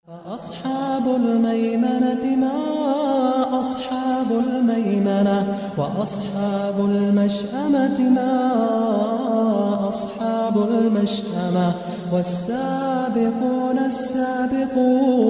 أصحاب الميمنة ما أصحاب الميمنة وأصحاب المشأمة ما أصحاب المشأمة والسابقون السابقون.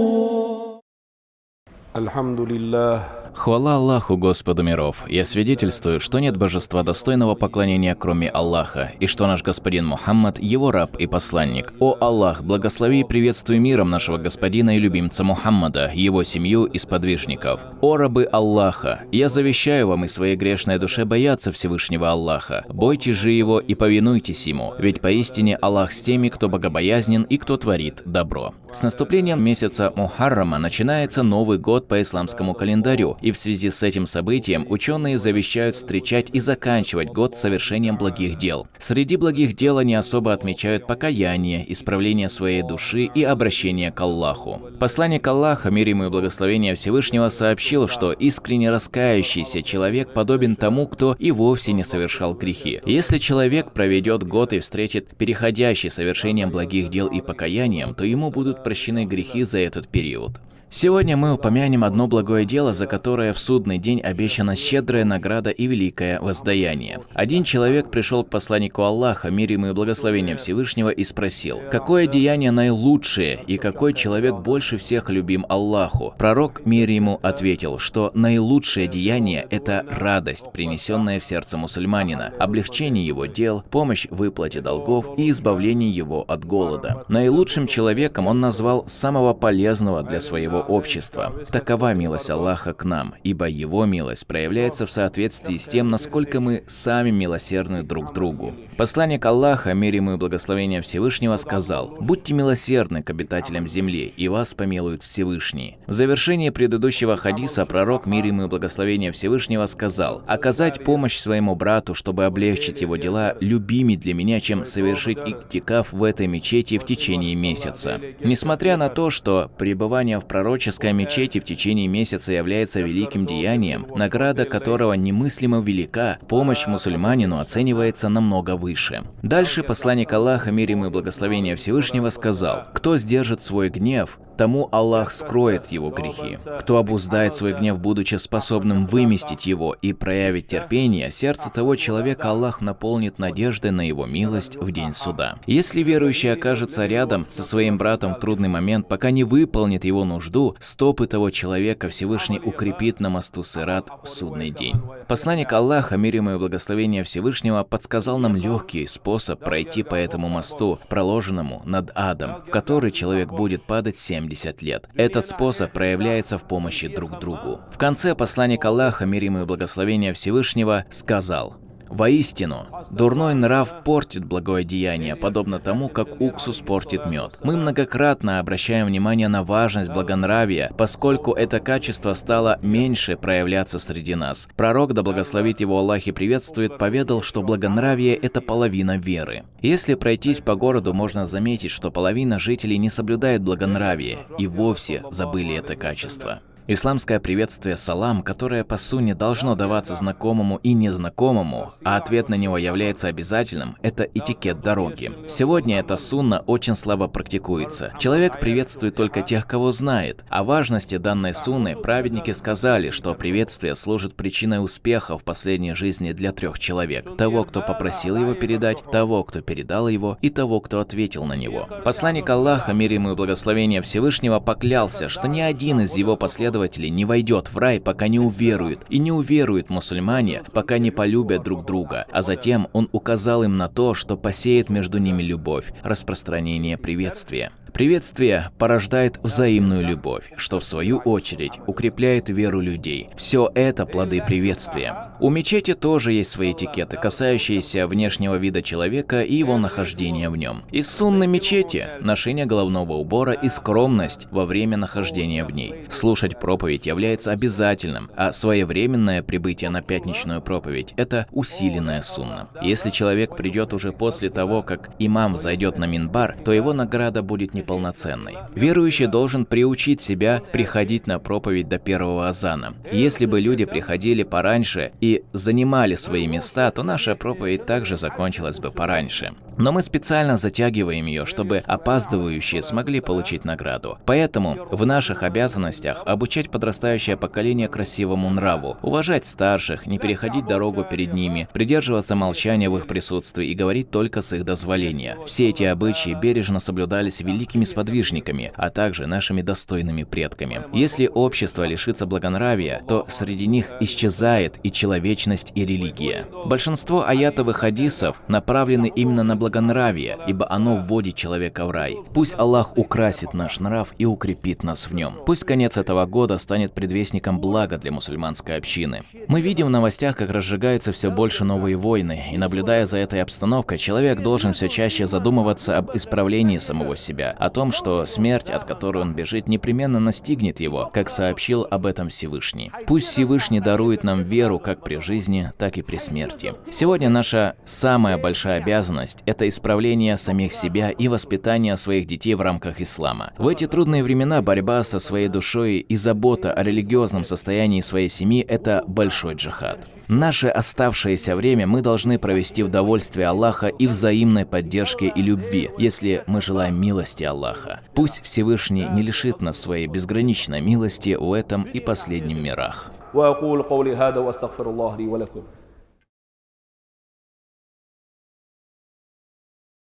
الحمد لله. Хвала Аллаху, Господу миров! Я свидетельствую, что нет божества достойного поклонения, кроме Аллаха, и что наш господин Мухаммад – его раб и посланник. О Аллах, благослови и приветствуй миром нашего господина и любимца Мухаммада, его семью и сподвижников. О рабы Аллаха! Я завещаю вам и своей грешной душе бояться Всевышнего Аллаха. Бойтесь же его и повинуйтесь ему, ведь поистине Аллах с теми, кто богобоязнен и кто творит добро. С наступлением месяца Мухаррама начинается Новый год по исламскому календарю, и в связи с этим событием ученые завещают встречать и заканчивать год совершением благих дел. Среди благих дел они особо отмечают покаяние, исправление своей души и обращение к Аллаху. Посланник Аллаха, мир ему и благословение Всевышнего, сообщил, что искренне раскаявшийся человек подобен тому, кто и вовсе не совершал грехи. Если человек проведет год и встретит переходящий совершением благих дел и покаянием, то ему будут прощены грехи за этот период. Сегодня мы упомянем одно благое дело, за которое в судный день обещана щедрая награда и великое воздаяние. Один человек пришел к посланнику Аллаха, мир ему и благословение Всевышнего, и спросил, какое деяние наилучшее и какой человек больше всех любим Аллаху. Пророк, мир ему, ответил, что наилучшее деяние – это радость, принесенная в сердце мусульманина, облегчение его дел, помощь в выплате долгов и избавление его от голода. Наилучшим человеком он назвал самого полезного для своего общества. Такова милость Аллаха к нам, ибо Его милость проявляется в соответствии с тем, насколько мы сами милосердны друг к другу. Посланник Аллаха, мир ему и благословение Всевышнего, сказал: «Будьте милосердны к обитателям земли, и вас помилует Всевышний». В завершении предыдущего хадиса пророк, мир ему и благословение Всевышнего, сказал: «Оказать помощь своему брату, чтобы облегчить его дела, любимей для меня, чем совершить иктикаф в этой мечети в течение месяца». Несмотря на то, что пребывание в пророческой мечети в течение месяца является великим деянием, награда которого немыслимо велика, помощь мусульманину оценивается намного выше. Дальше посланник Аллаха, мир ему и благословение Всевышнего, сказал: «Кто сдержит свой гнев, тому Аллах скроет его грехи. Кто обуздает свой гнев, будучи способным выместить его и проявить терпение, сердце того человека Аллах наполнит надеждой на его милость в день суда». Если верующий окажется рядом со своим братом в трудный момент, пока не выполнит его нужду, стопы того человека Всевышний укрепит на мосту Сират в судный день. Посланник Аллаха, мир ему и благословение Всевышнего, подсказал нам легкий способ пройти по этому мосту, проложенному над адом, в который человек будет падать 70 лет. Этот способ проявляется в помощи друг другу. В конце посланник Аллаха, мир ему и благословение Всевышнего, сказал: «Воистину, дурной нрав портит благое деяние, подобно тому, как уксус портит мед». Мы многократно обращаем внимание на важность благонравия, поскольку это качество стало меньше проявляться среди нас. Пророк, да благословит его Аллах и приветствует, поведал, что благонравие – это половина веры. Если пройтись по городу, можно заметить, что половина жителей не соблюдает благонравие и вовсе забыли это качество. Исламское приветствие «салам», которое по сунне должно даваться знакомому и незнакомому, а ответ на него является обязательным, это этикет дороги. Сегодня эта сунна очень слабо практикуется. Человек приветствует только тех, кого знает. О важности данной сунны праведники сказали, что приветствие служит причиной успеха в последней жизни для 3 человек: того, кто попросил его передать, того, кто передал его, и того, кто ответил на него. Посланник Аллаха, мир ему и благословение Всевышнего, поклялся, что ни один из его последователей не войдет в рай, пока не уверует, и не уверуют мусульмане, пока не полюбят друг друга. А затем он указал им на то, что посеет между ними любовь, распространение приветствия. Приветствие порождает взаимную любовь, что в свою очередь укрепляет веру людей. Все это плоды приветствия. У мечети тоже есть свои этикеты, касающиеся внешнего вида человека и его нахождения в нем. Из сунны мечети – ношение головного убора и скромность во время нахождения в ней. Слушать проповедь является обязательным, а своевременное прибытие на пятничную проповедь – это усиленная сунна. Если человек придет уже после того, как имам зайдет на минбар, то его награда будет неполноценной. Верующий должен приучить себя приходить на проповедь до первого азана. Если бы люди приходили пораньше и занимали свои места, то наша проповедь также закончилась бы пораньше. Но мы специально затягиваем ее, чтобы опаздывающие смогли получить награду. Поэтому в наших обязанностях обучать подрастающее поколение красивому нраву, уважать старших, не переходить дорогу перед ними, придерживаться молчания в их присутствии и говорить только с их дозволения. Все эти обычаи бережно соблюдались великими сподвижниками, а также нашими достойными предками. Если общество лишится благонравия, то среди них исчезает и человечность, и религия. Большинство аятов и хадисов направлены именно на благонравие, ибо оно вводит человека в рай. Пусть Аллах украсит наш нрав и укрепит нас в нем. Пусть конец этого года станет предвестником блага для мусульманской общины. Мы видим в новостях, как разжигаются все больше новые войны, и наблюдая за этой обстановкой, человек должен все чаще задумываться об исправлении самого себя, о том, что смерть, от которой он бежит, непременно настигнет его, как сообщил об этом Всевышний. Пусть Всевышний дарует нам веру как при жизни, так и при смерти. Сегодня наша самая большая обязанность – это исправление самих себя и воспитание своих детей в рамках ислама. В эти трудные времена борьба со своей душой и забота о религиозном состоянии своей семьи – это большой джихад. Наше оставшееся время мы должны провести в довольстве Аллаха и взаимной поддержке и любви, если мы желаем милости Аллаха. Пусть Всевышний не лишит нас своей безграничной милости в этом и последнем мирах.